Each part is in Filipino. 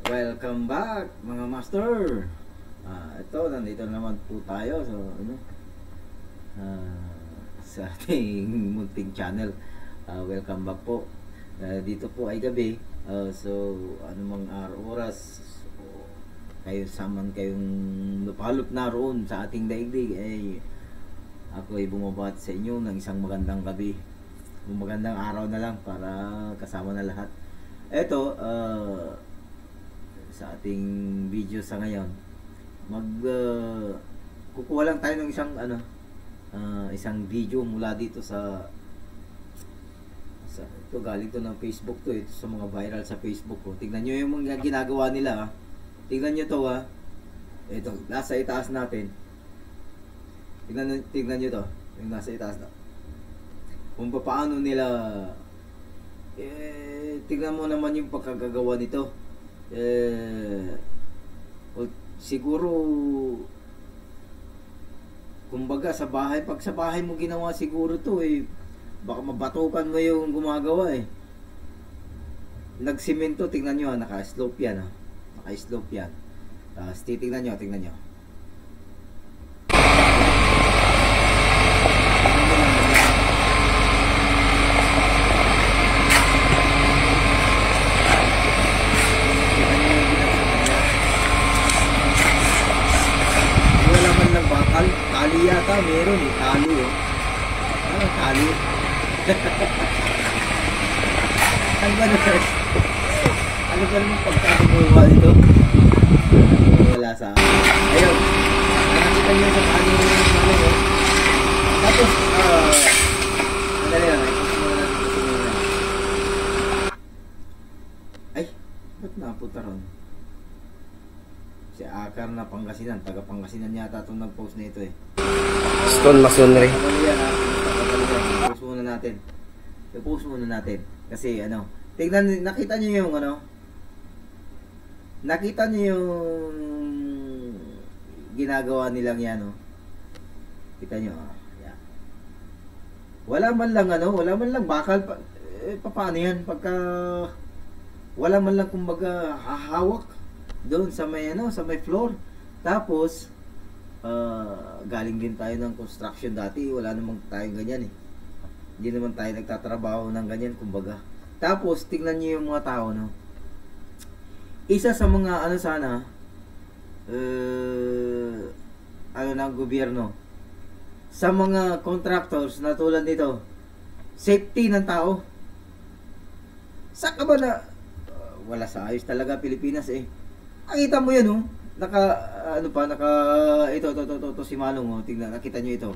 Welcome back mga master. Ito, nandito naman po tayo sa ating munting channel. Welcome back po. Dito po ay gabi. So, anumang oras kayo saman kayong lupalop na roon sa ating daigdig, ako ay bumabati sa inyo ng isang magandang gabi. Magandang araw na lang para kasama na lahat. Ito, sa ating video sa ngayon, kukuha lang tayo ng isang video mula dito sa ito, galing to ng Facebook to, ito sa mga viral sa Facebook ko. Tingnan nyo yung mga ginagawa nila. Tingnan nyo to, ito, nasa itaas natin. Tingnan nyo to, yung nasa itaas na. Kung paano nila, tingnan mo naman yung pagkagagawa nito. Siguro, kumbaga sa bahay, pag sa bahay mo ginawa siguro to, baka mabatukan mo yung gumagawa. Nagsimento, tingnan nyo, naka-slope yan. Naka-slope yan. Tapos tingnan nyo. Wala man lang bakal. Tali yata, meron tali. Tali. Ano ba naman pagkakagawa ito? Wala sa akin. Ayun. Nakakita nyo sa paano yung Tapos, madali lang. Ay, ba't napunta ron? Si Akar na Pangasinan. Taga Pangasinan yata itong nag-post na ito Stone Masonry. I-post muna natin. Kasi tignan, nakita nyo yung nakita nyo yung ginagawa nilang yan, Kita nyo, yan. Wala man lang bakal paano yan pagka wala man lang kumbaga hahawak doon sa may floor. Tapos galing din tayo ng construction dati, wala namang tayong ganyan Hindi naman tayo nagtatrabaho ng ganyan kumbaga. Tapos tingnan niyo yung mga tao, isa sa mga ng gobyerno sa mga contractors na tulad nito, safety ng tao. Saka ba na wala sa ayos talaga Pilipinas Nakita mo yan ito si Manong tingnan, nakita niyo ito.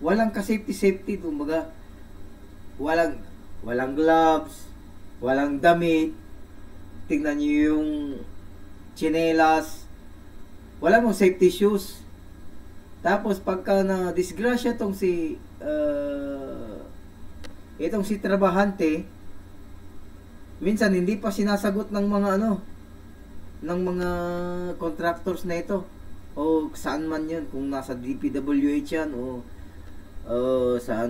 Walang ka-safety kumbaga. Walang gloves, walang damit. Tingnan niyo yung tsinelas. Wala mong safety shoes. Tapos pagka na disgrasya itong si trabahante, minsan hindi pa sinasagot ng mga contractors na ito o saan man yan, kung nasa DPWH yan o sa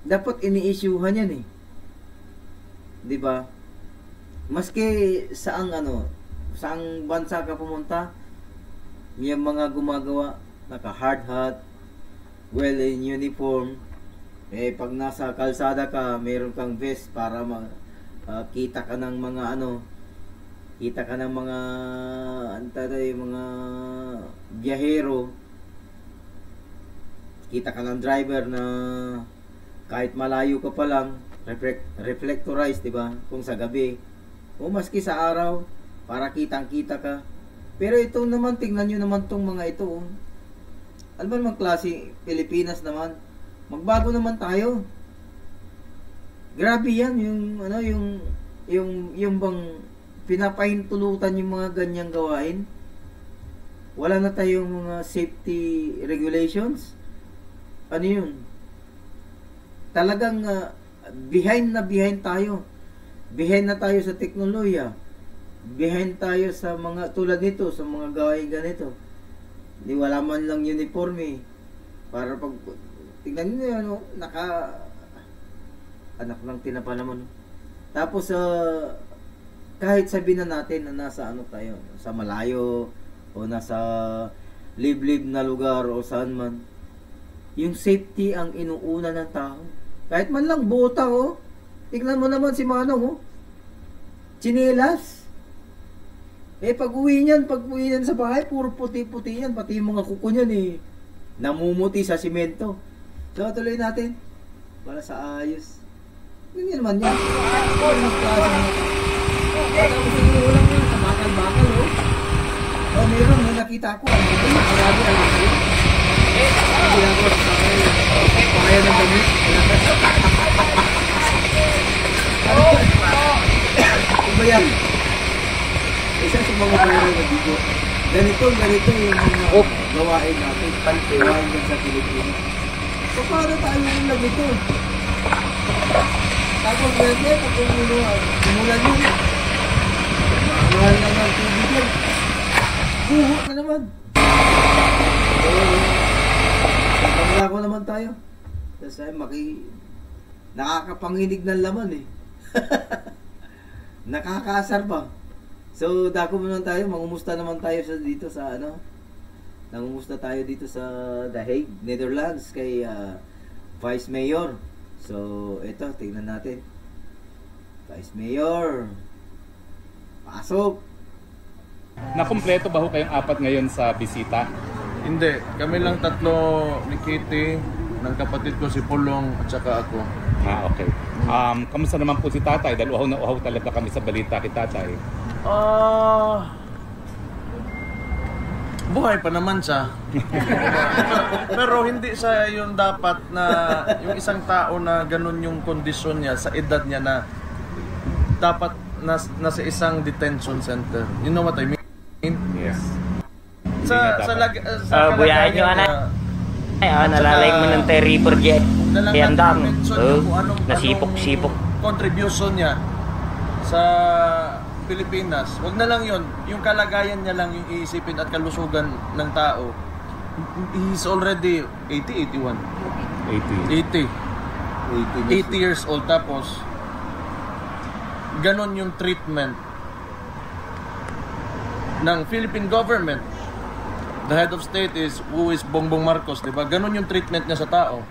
dapat ini-issuehan yan di ba? Maski saang bansa ka pumunta, yung mga gumagawa naka hard hat, well in uniform, pag nasa kalsada ka meron kang vest para kita ka ng mga mga biyahero, kita ka ng driver na kahit malayo ka pa lang, reflectorized, di ba? Kung sa gabi o maski sa araw, para kitang-kita ka. Pero ito naman, tingnan nyo naman tong mga ito. Ano ba naman klase? Pilipinas naman. Magbago naman tayo. Grabe yan, yung bang pinapahintulutan yung mga ganyang gawain. Wala na tayong mga safety regulations. Ano yun? Talagang behind tayo. Behind na tayo sa teknolohiya. Behind tayo sa mga tulad nito, sa mga gawain ganito. Di wala man lang uniforme. Para pag tingnan niyo anak ng tinapa naman. Tapos kahit sabihin na natin na nasa ano tayo, sa malayo o nasa liblib na lugar o saan man, yung safety ang inuuna ng tao. Kahit man lang bota, oh. Tignan mo naman si Manong, oh. Tsinelas. Pag uwi niyan sa bahay, puro puti-puti yan, pati yung mga kuko niyan namumuti sa simento. So tuloy natin para sa ayos. Ganyan naman yan. Siguro lang yan, sa bakal-bakal, oh. Meron, may nakita ko. Marami ang ako. Hindi ako sa kaya ng damit. Ano ba yan? Isa sa mga viral na video. Ganito yung mga gawain natin. Gawain din sa Pilipinas. So, paano tayo yung nagito? Tapos, pwede, pag umulan yun, mahal na ng tubig yan. Buho na naman. Pangako naman tayo. Kasi nakakapanginig ng laman Nakakaasar pa. So, dako naman tayo, mangumusta naman tayo dito sa nangumusta tayo dito sa The Hague, Netherlands kay Vice Mayor. So, ito, tingnan natin. Vice Mayor. Pasok. Nakumpleto ba ho kayong apat ngayon sa bisita? Hindi, kami lang tatlo ni Kitty, ng kapatid ko si Pulong at saka ako. Okay. Kamusta naman po si Tatay? Dahil uhaw na uhaw talaga kami sa balita kay Tatay. Buhay pa naman siya. Pero hindi siya yung dapat na yung isang tao na ganun yung kondisyon niya sa edad niya na dapat nasa isang detention center. You know what I mean? Yes. Sa buyahin nyo anak. Nalalay mo ng terrible jet. Yandang. Nasipok-sipok. Contribution niya sa Pilipinas. Wag na lang yon. Yung kalagayan niya lang yung iisipin at kalusugan ng tao. He's already 80 years old. Tapos ganon yung treatment ng Philippine government. The head of state who is Bongbong Marcos, diba? Ganon yung treatment niya sa tao.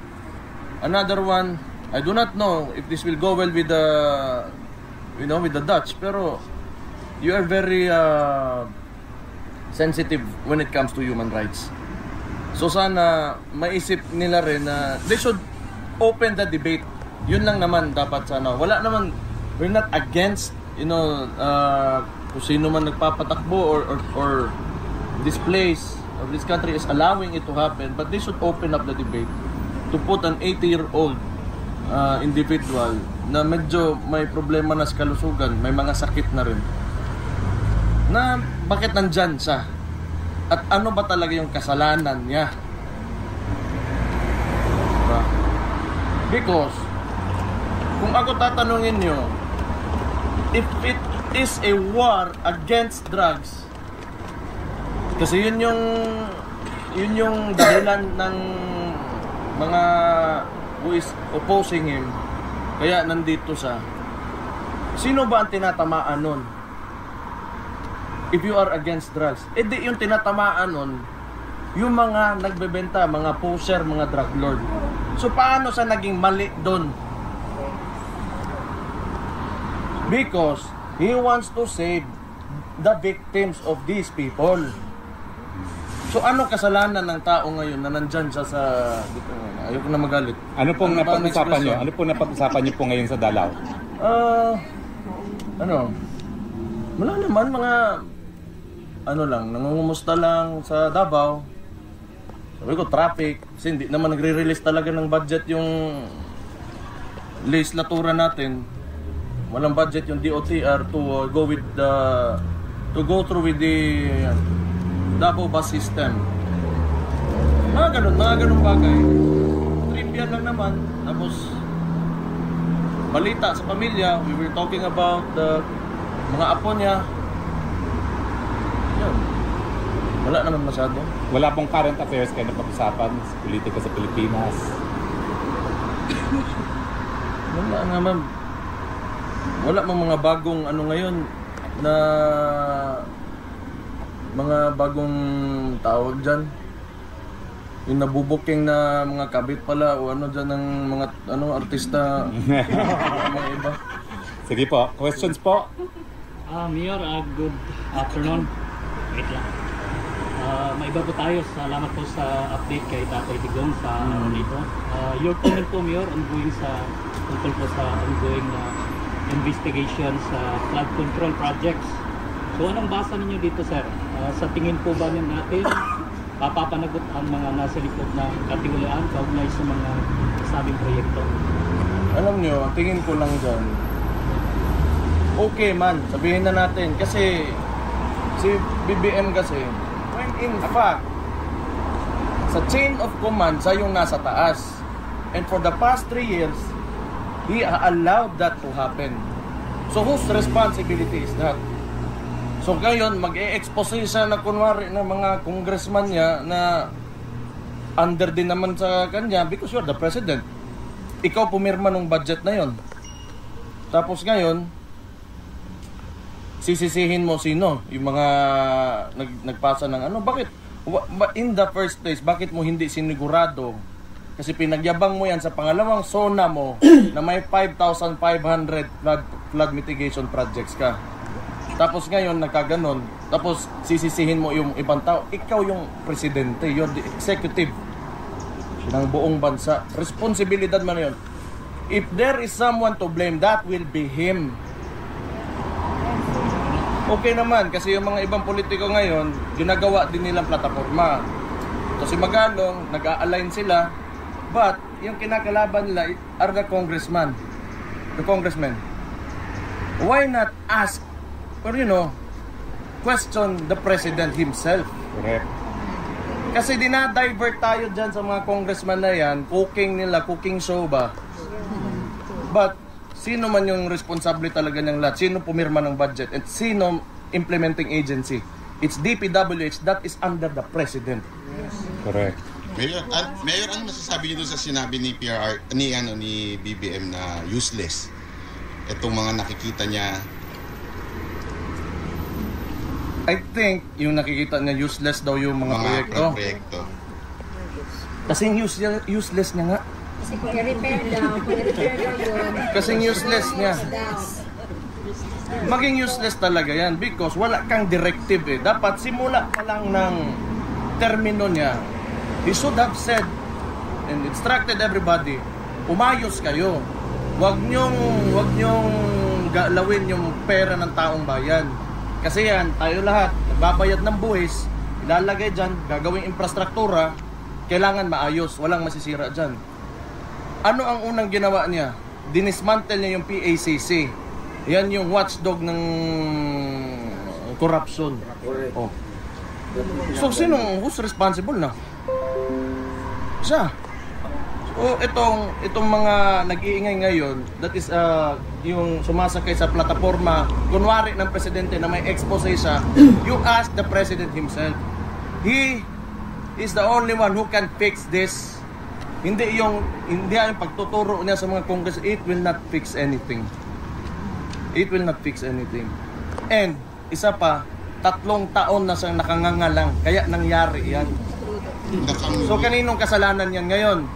Another one, I do not know if this will go well with the with the Dutch, pero you are very sensitive when it comes to human rights. So sana maisip nila rin na they should open the debate. Yun lang naman dapat sana. Wala naman, we're not against kung sino man nagpapatakbo or this place or this country is allowing it to happen, but they should open up the debate to put an 80-year-old individual na medyo may problema na sa kalusugan, may mga sakit na rin, na bakit nandyan siya at ano ba talaga yung kasalanan niya, diba? Because kung ako tatanungin nyo, if it is a war against drugs, kasi yun yung dahilan ng mga who is opposing him, kaya nandito siya. Sino ba ang tinatamaan nun? If you are against drugs, di yung tinatamaan nun yung mga nagbebenta, mga poser, mga drug lord. So paano sa naging mali doon? Because he wants to save the victims of these people. So ano kasalanan ng tao ngayon na nandyan siya sa dito? Ayoko na magalit. Ano pong napag-usapan niyo? Ano pong napag-usapan niyo po ngayon sa Dalao? Wala naman, mga nangungumusta lang sa Davao. Sabi ko traffic, kasi hindi naman nagre-release talaga ng budget yung legislatura natin. Walang budget yung DOTR to go through with the Davao bus system. Mga ganun bagay. Trivia lang naman. Tapos balita sa pamilya, we were talking about the mga apo niya. Yan. Wala naman masyado. Wala pong current affairs kayo na pag-usapan sa politika sa Pilipinas? Wala naman. Wala mang mga bagong ano ngayon. na mga bagong tawag dyan. Yung nabubuking na mga kabit pala o ano dyan ng mga artista. Mga iba. Sige po, questions po. Mayor, good afternoon. Wait lang. May iba po tayo. Salamat po sa update kay Tatay Digong sa dito. Your comment po, Mayor, ongoing tungkol po sa ongoing investigation sa flood control projects. So anong basa ninyo dito, sir? Sa tingin po ba natin papapanagot ang mga nasa likod ng katiwalaan kaugnay sa mga sabing proyekto? Alam nyo, ang tingin ko lang dyan, okay man, sabihin na natin. Kasi si BBM kasi, when in fact, sa chain of command, siya yung nasa taas. And for the past 3 years, he allowed that to happen. So whose responsibility is that? So ngayon, mag-e-expose siya na kunwari ng mga congressman niya na under din naman sa kanya because you're the president. Ikaw pumirma ng budget na yon. Tapos ngayon, sisisihin mo sino? Yung mga nagpasa ng ano? Bakit? In the first place, bakit mo hindi sinigurado? Kasi pinagyabang mo yan sa pangalawang zona mo na may 5,500 flood mitigation projects ka. Tapos ngayon, nagkaganon. Tapos sisisihin mo yung ibang tao. Ikaw yung presidente. You're the executive ng buong bansa. Responsibilidad mo na yun. If there is someone to blame, that will be him. Okay naman, kasi yung mga ibang politiko ngayon, ginagawa din nilang plataforma. So si Magalong, nag-a-align sila. But, yung kinakalaban nila are the congressmen. Why not ask or question the president himself? Correct. Kasi dinadivert tayo dyan sa mga congressman na yan, cooking show ba? But, sino man yung responsable talaga ng lahat? Sino pumirma ng budget? At sino implementing agency? It's DPWH, that is under the president. Correct. Mayor, ano masasabi niyo doon sa sinabi ni ni BBM na useless? Itong mga nakikita niya. I think yung nakikita niya useless daw yung mga proyekto. Kasing useless niya nga. Kasi kung i-repair daw yun. Kasing useless niya. Maging useless talaga yan because wala kang directive eh. Dapat simula pa lang ng termino niya, he should have said and instructed everybody, umayos kayo. Huwag niyong galawin yung pera ng taong bayan. Kasi yan, tayo lahat, nagbabayad ng buwis, ilalagay dyan, gagawing infrastruktura, kailangan maayos, walang masisira dyan. Ano ang unang ginawa niya? Dinismantle niya yung PACC. Yan yung watchdog ng corruption. Oh. So, who's responsible na? Siya. So, itong mga nag-iingay ngayon, that is yung sumasakay sa plataforma, kunwari ng presidente na may expose siya, you ask the president himself. He is the only one who can fix this. Hindi yung pagtuturo niya sa mga congress, it will not fix anything. It will not fix anything. And, isa pa, 3 taon na siyang nakangangalang, kaya nangyari yan. So, kaninong kasalanan yan ngayon?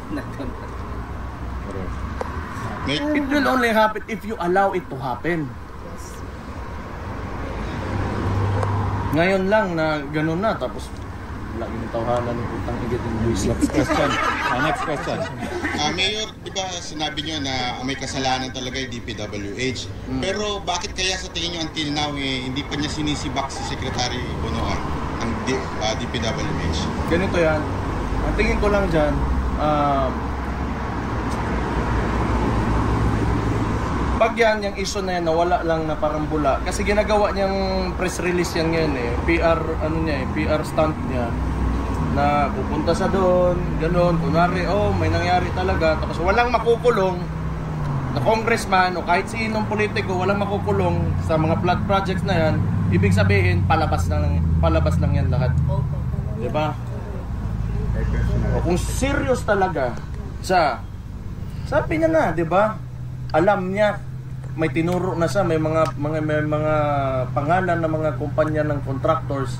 It will only happen if you allow it to happen. Ngayon lang na gano'n na, tapos lagi ng tawhanan ng utang igit ng buwis. Next question. Next question. Mayor, di ba sinabi niyo na may kasalanan talaga yung DPWH? Pero bakit kaya sa tingin niyo until now hindi pa niya sinisibak si Secretary Bonoan ng DPWH? Ganito yan. Ang tingin ko lang dyan, pag yan, yung issue na yan, nawala lang na parang bula. Kasi ginagawa niyang press release yan ngayon eh. PR stunt niya. Na pupunta sa doon, gano'n. Kunwari, may nangyari talaga. Tapos walang makukulong na congressman o kahit sinong politiko, walang makukulong sa mga flood projects na yan. Ibig sabihin, palabas lang yan lahat. Diba? O kung serious talaga siya, sabi niya na, diba? Alam niya may tinuro na siya, may mga pangalan ng mga kumpanya ng contractors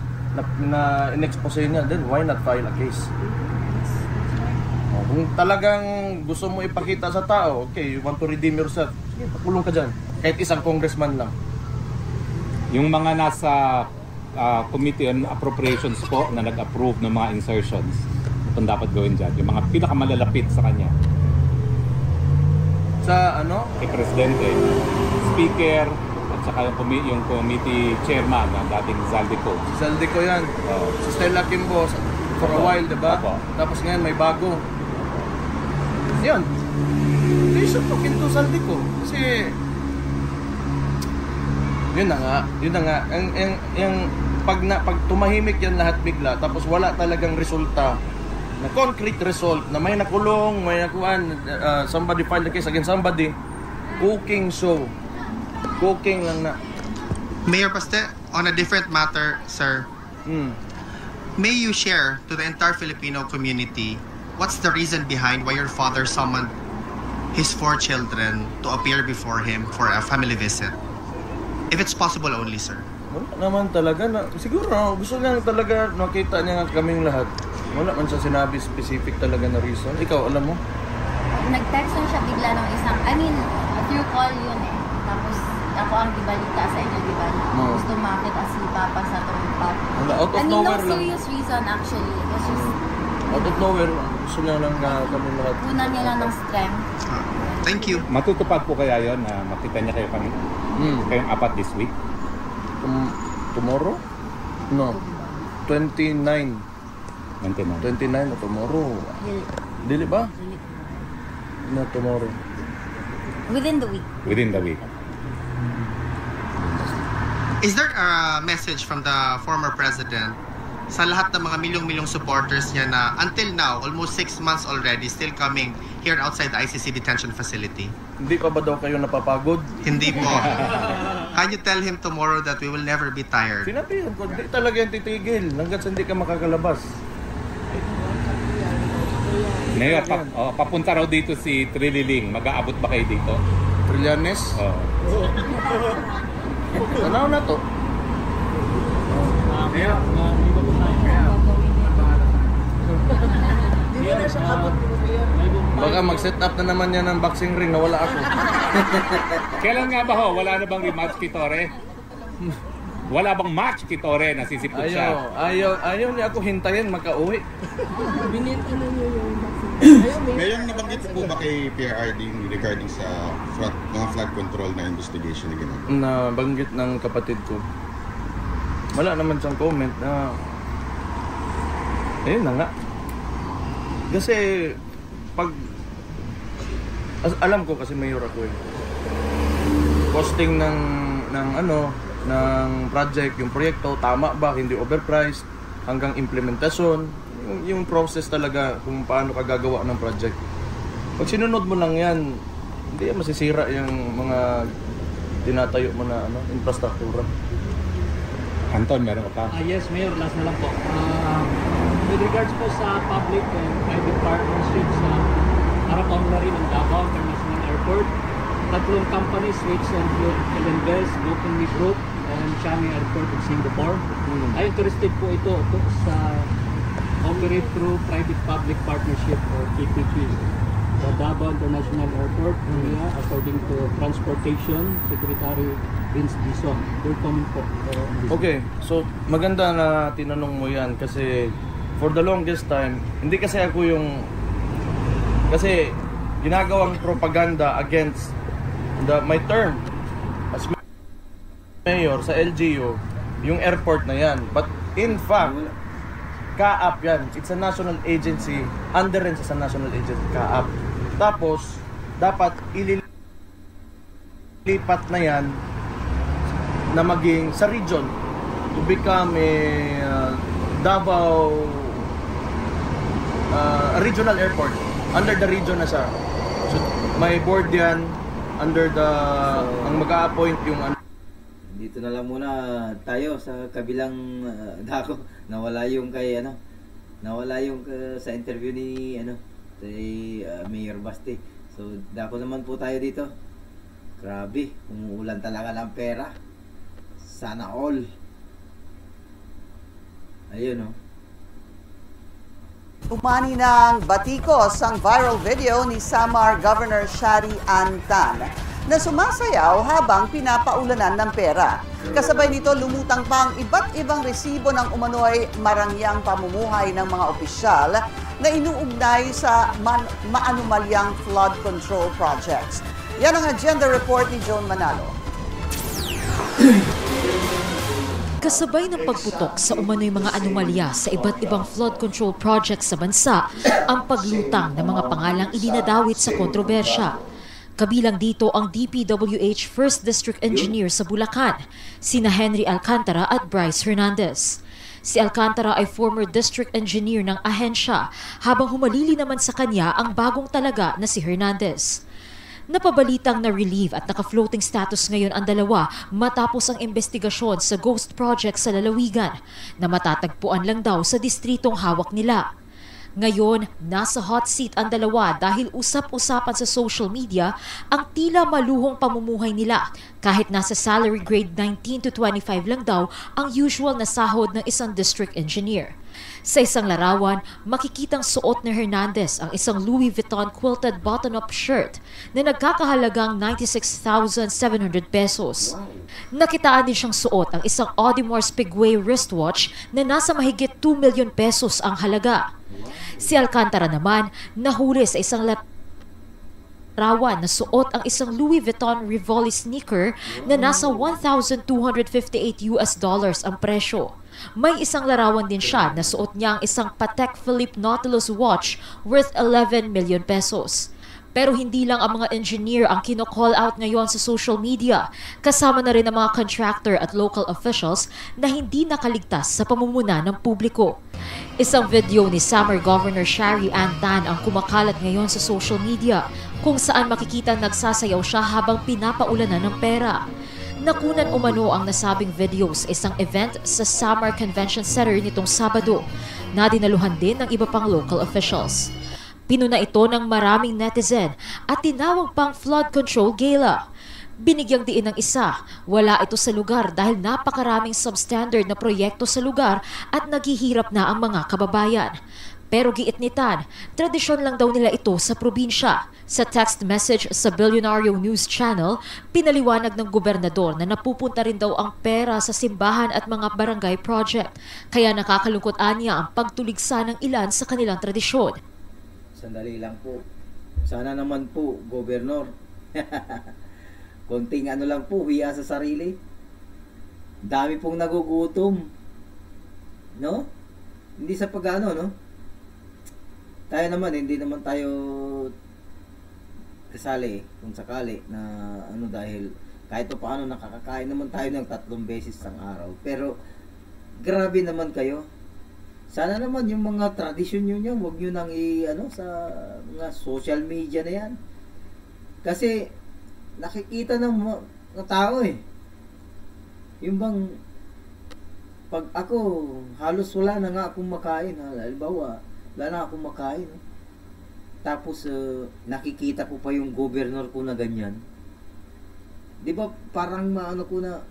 na in-expose niya, then why not file a case? Kung talagang gusto mo ipakita sa tao, okay, you want to redeem yourself, sige, pakulong ka dyan. Kahit isang congressman lang. Yung mga nasa Committee on Appropriations po na nag-approve ng mga insertions, kung dapat gawin dyan, yung mga pinakamalalapit sa kanya. Sa ano? Kay Presidente, Speaker, at saka yung committee chairman ng dating Zaldico. Si Zaldico yan. Si Stella Kimbo, for a while, diba? Tapos ngayon may bago. Yan. They should look into Zaldico. Kasi yun na nga. Pag tumahimik yan lahat bigla, tapos wala talagang resulta, na concrete result, na may nakulong, may nakuhaan, somebody filed the case against somebody, cooking show. Cooking lang na. Mayor Paste, on a different matter, sir. May you share to the entire Filipino community what's the reason behind why your father summoned his 4 children to appear before him for a family visit? If it's possible only, sir. Wala naman talaga. Siguro, gusto lang talaga nakita niya kaming lahat. Wala man siya sinabi specific talaga na reason. Ikaw, alam mo? Nag-text lang siya bigla ng isang, through call yun eh. Tapos ako ang ibalita sa inyo, di ba? Gusto makita si Papa sa tumpat. Out of nowhere no lang. serious reason actually. It was just out of nowhere lang. Gusto lang kaming lahat. kunan niya lang ng strength. Thank you. Matutupad po kaya yon na makita niya kayo kami? Kayong apat this week? Tomorrow? No. 29 na tomorrow. Dili ba? Na tomorrow. Within the week. Within the week. Is there a message from the former president sa lahat ng mga milyong-milyong supporters niya na until now, almost 6 months already, still coming here outside the ICC detention facility? Hindi pa ba daw kayo napapagod? Hindi po. Can you tell him tomorrow that we will never be tired? Sinabihan ko, hindi talaga yung titigil hanggat hindi ka makakalabas. Ngayon, papunta raw dito si Trililing. Mag-aabot ba kayo dito? Trillanes? Tanaw na to. Baka mag-set up na naman yan ng boxing ring na wala ako. Kailan nga ba ho? Wala na bang rematch kay Torre? Wala bang match kay Torre na sisipot siya? Ayaw niya ako hintayin makauwi. Ngayon nabanggit po ba kay PRRD regarding sa mga flood control na investigation na ginawa? Nabanggit ng kapatid ko. Wala naman siyang comment na ayun na nga. Kasi alam ko kasi mayor ako eh. Costing ng project, yung proyekto tama ba, hindi overpriced, hanggang implementasyon, yung process talaga kung paano ka gagawa ng project. Pag sinunod mo lang yan, hindi masisira yung mga tinatayo mo na infrastruktura. Anton, meron ka pa? Yes, Mayor, last na lang po. With regards po sa public and private partnerships sa Arapaon na rin ng Davao International Airport, tatlong companies which include Invest, Gokongwei Group, and Changi Airport in Singapore. Ay interested po ito sa operate through private-public partnership or PPP. The Davao International Airport area, according to Transportation Secretary Vince Dizon. They're coming po. Okay, so maganda na tinanong mo yan kasi for the longest time, hindi kasi ako kasi ginagawang propaganda against my term as mayor sa LGU, yung airport na yan. But in fact, CAAP yan. It's a national agency. Under rin sa national agency, CAAP. Tapos, dapat ililipat na yan na maging sa region to become a Davao regional airport. Under the region na siya. So, may board yan. Under the ang mag-a-appoint yung dito na lang muna tayo sa kabilang dako. Nawala yung sa interview ni kay Mayor Baste. So dako naman po tayo dito. Grabe, umuulan talaga ng pera. Sana all. Ayun, oh. Umani ng batikos ang viral video ni Samar Governor Shari Antan na sumasayaw habang pinapaulanan ng pera. Kasabay nito lumutang pa ang iba't ibang resibo ng umano'y marangyang pamumuhay ng mga opisyal na inuugnay sa maanumalyang flood control projects. Yan ang agenda report ni Joan Manalo. Kasabay ng pagputok sa umano'y mga anomalya sa iba't ibang flood control projects sa bansa, ang paglutang ng mga pangalang idinadawit sa kontrobersya. Kabilang dito ang DPWH First District Engineer sa Bulacan, sina Henry Alcantara at Bryce Hernandez. Si Alcantara ay former district engineer ng ahensya, habang humalili naman sa kanya ang bagong talaga na si Hernandez. Napabalitang na-relieve at naka-floating status ngayon ang dalawa matapos ang investigasyon sa ghost project sa lalawigan na matatagpuan lang daw sa distritong hawak nila. Ngayon, nasa hot seat ang dalawa dahil usap-usapan sa social media ang tila maluhong pamumuhay nila kahit nasa salary grade 19 to 25 lang daw ang usual na sahod ng isang district engineer. Sa isang larawan, makikitang suot ni Hernandez ang isang Louis Vuitton quilted button-up shirt na nagkakahalagang 96,700 pesos. Nakitaan din siyang suot ang isang Audemars Piguet wristwatch na nasa mahigit 2 million pesos ang halaga. Si Alcantara naman nahuli sa isang larawan na suot ang isang Louis Vuitton Rivoli sneaker na nasa $1,258 ang presyo. May isang larawan din siya na suot niya ang isang Patek Philippe Nautilus watch worth 11 million pesos. Pero hindi lang ang mga engineer ang kino-call out ngayon sa social media. Kasama na rin ang mga contractor at local officials na hindi nakaligtas sa pamumuna ng publiko. Isang video ni Samar Governor Shari Antan ang kumakalat ngayon sa social media kung saan makikita nagsasayaw siya habang pinapaulanan ng pera. Nakunan umano ang nasabing video sa isang event sa Samar Convention Center nitong Sabado na dinaluhan din ng iba pang local officials. Pinuna ito ng maraming netizen at tinawag pang flood control gala. Binigyang diin ng isa, wala ito sa lugar dahil napakaraming substandard na proyekto sa lugar at naghihirap na ang mga kababayan. Pero giit ni Tan, tradisyon lang daw nila ito sa probinsya. Sa text message sa Billionario News Channel, pinaliwanag ng gobernador na napupunta rin daw ang pera sa simbahan at mga barangay project. Kaya nakakalungkot niya ang pagtuligsa ng ilan sa kanilang tradisyon. Sandali lang po. Sana naman po, Gobernador. Konting ano lang po, hiya sa sarili. Dami pong nagugutom. No? Hindi sa pag-ano, no? Tayo naman, hindi naman tayo kasali kung sakali na ano dahil kahit pa paano nakakakain naman tayo ng 3 beses ang araw. Pero grabe naman kayo. Sana naman yung mga tradisyon nyo, huwag nyo nang ano sa mga social media na yan. Kasi nakikita ng mga tao yung bang pag ako halos wala na nga akong makain, halimbawa wala na akong makain. Tapos nakikita ko pa yung governor ko na ganyan. 'Di ba parang maano ko na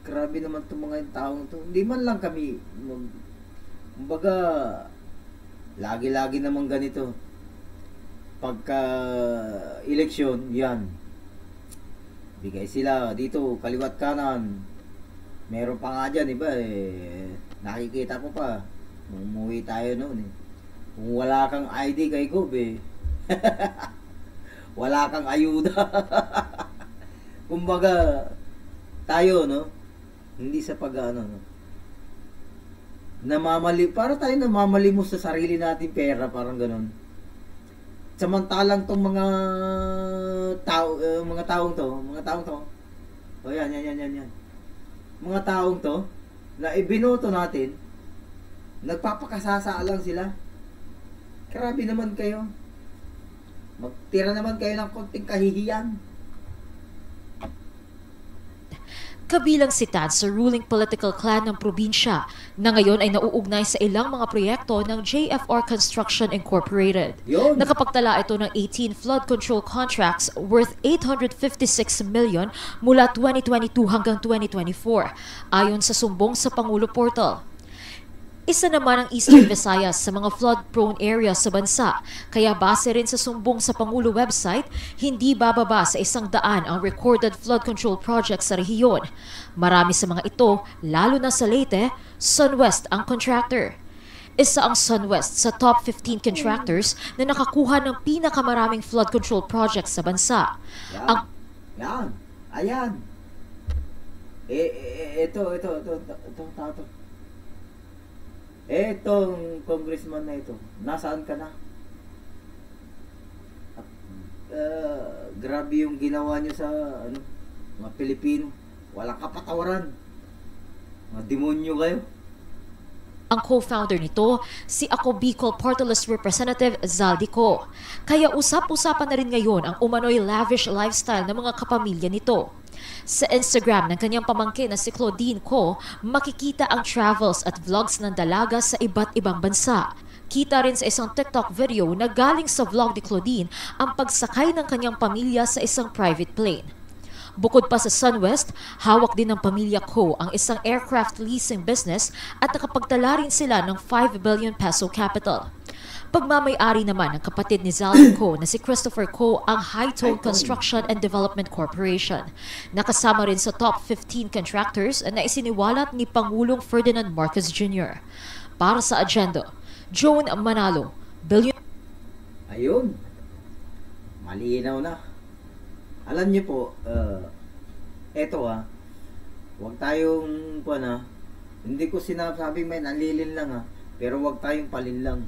grabe naman tong mga taong to. Hindi man lang kami kumbaga lagi-lagi naman ganito. Pagka eleksyon, yan. Bigay sila dito kaliwat kanan. Meron pa nga dyan, iba nakikita ko pa nung umuwi tayo noon Kung wala kang ID kay Gob wala kang ayuda. Kumbaga tayo hindi sa pag-ano para tayo namamalimos sa sarili natin pera, parang ganoon. Samantalang tong mga taong to. O yan. Mga taong to na ibinoto natin, nagpapakasasa lang sila. Grabe naman kayo. Magtira naman kayo ng konting kahihiyan. Kabilang si Tan sa ruling political clan ng probinsya na ngayon ay nauugnay sa ilang mga proyekto ng JFR Construction Incorporated. Nakapagtala ito ng 18 flood control contracts worth 856 million mula 2022 hanggang 2024, ayon sa sumbong sa Pangulo Portal. Isa naman ang Eastern Visayas sa mga flood-prone areas sa bansa, kaya base rin sa sumbong sa Pangulo website, hindi bababa sa 100 ang recorded flood control projects sa rehiyon. Marami sa mga ito, lalo na sa Leyte, SunWest ang contractor. Isa ang SunWest sa top 15 contractors na nakakuha ng pinakamaraming flood control projects sa bansa. Ayan. Ito. Etong congressman na ito, nasaan ka na? Grabe yung ginawa niyo sa mga Pilipino. Walang kapatawaran. Mga demonyo kayo. Ang co-founder nito, si Ako Bicol Party List Representative Zaldico. Kaya usap-usapan na rin ngayon ang umano'y lavish lifestyle ng mga kapamilya nito. Sa Instagram ng kanyang pamangkin na si Claudine Ko, makikita ang travels at vlogs ng dalaga sa iba't ibang bansa. Kita rin sa isang TikTok video na galing sa vlog ni Claudine ang pagsakay ng kanyang pamilya sa isang private plane. Bukod pa sa SunWest, hawak din ng pamilya Ko ang isang aircraft leasing business at nakapagtala rin sila ng 5 billion peso capital. Pagmamay-ari naman ng kapatid ni Zaldi Ko na si Christopher Ko ang Hightone Construction and Development Corporation. Nakasama rin sa top 15 contractors na isiniwalat ni Pangulong Ferdinand Marcos Jr. Para sa agenda, Joan Manalo, Billion... Ayun. Malinaw na. Alam niyo po, eto huwag tayong, hindi ko sinasabing may nalilin lang pero huwag tayong palinlang.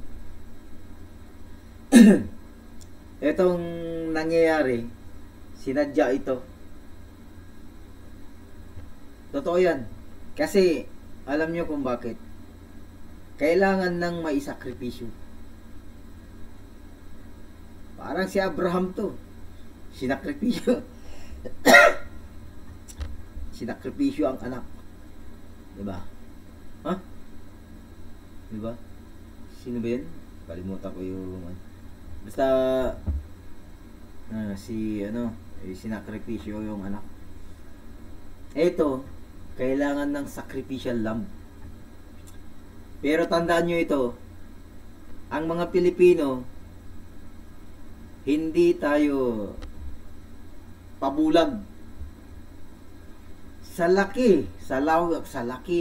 Etong nangyayari, sinadya ito. Totoo yan. Kasi, alam nyo kung bakit. Kailangan ng maisakripisyo. Parang si Abraham to. Sinakripisyo. Sinakripisyo ang anak. Diba? Diba? Sino ba yun? Kalimutan ko yung... Basta... sinakripisyo yung anak. Ito, kailangan ng sacrificial lamb. Pero tandaan nyo ito, ang mga Pilipino, hindi tayo pabulag sa laki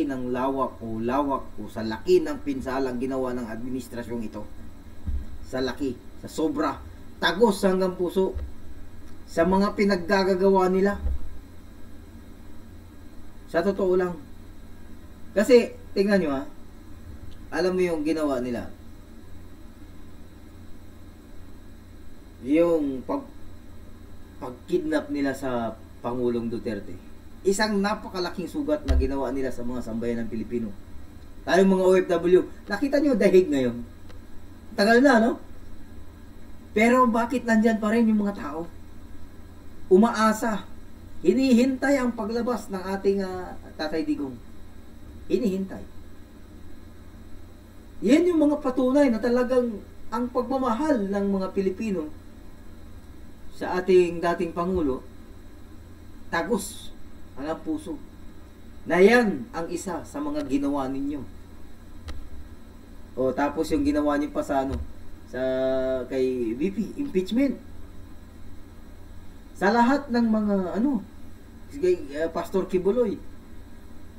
ng lawak o sa laki ng pinsalang ginawa ng administrasyong ito. Sa laki, sa sobra, tagos hanggang puso sa mga pinaggagawa nila. Sa totoo lang. Kasi tingnan nyo alam mo yung ginawa nila, yung pagkidnap nila sa Pangulong Duterte, isang napakalaking sugat na ginawa nila sa mga sambayan ng Pilipino. Tayong mga OFW, nakita nyo dahig ngayon, tagal na, no? Pero bakit nandyan pa rin yung mga tao? Umaasa, hinihintay ang paglabas ng ating Tatay Digong. Hinihintay. Yan yung mga patunay na talagang ang pagmamahal ng mga Pilipino sa ating dating Pangulo, tagos ang puso. Na yan ang isa sa mga ginawa ninyo. O tapos yung ginawa niyo pa sa kay VP, impeachment. Sa lahat ng mga kay Pastor Kibuloy,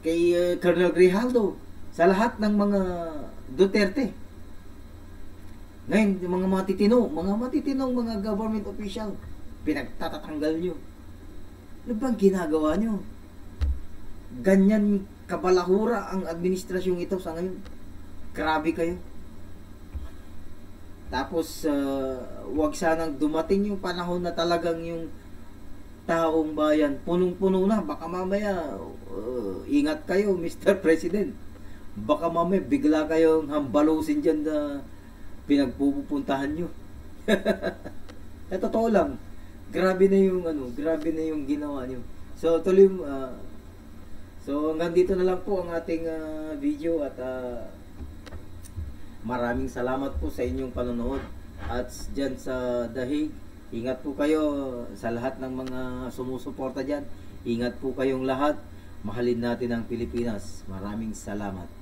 kay Colonel Grijaldo, sa lahat ng mga Duterte. Ngayon, yung mga matitinong mga government official, pinagtatatanggal nyo. Ano bang ginagawa nyo? Ganyan kabalahura ang administrasyong ito sa ngayon. Grabe kayo. Tapos, wag sanang dumating yung panahon na talagang yung taong bayan, punong-puno na. Baka mamaya, ingat kayo, Mr. President. Baka mamaya, bigla kayong hambalosin dyan na pinagpupuntahan nyo. Totoo lang. Grabe na yung ginawa nyo. So, tuloy, So hanggang dito na lang po ang ating video at maraming salamat po sa inyong panonood. At dyan sa The Hague, ingat po kayo sa lahat ng mga sumusuporta dyan. Ingat po kayong lahat. Mahalin natin ang Pilipinas. Maraming salamat.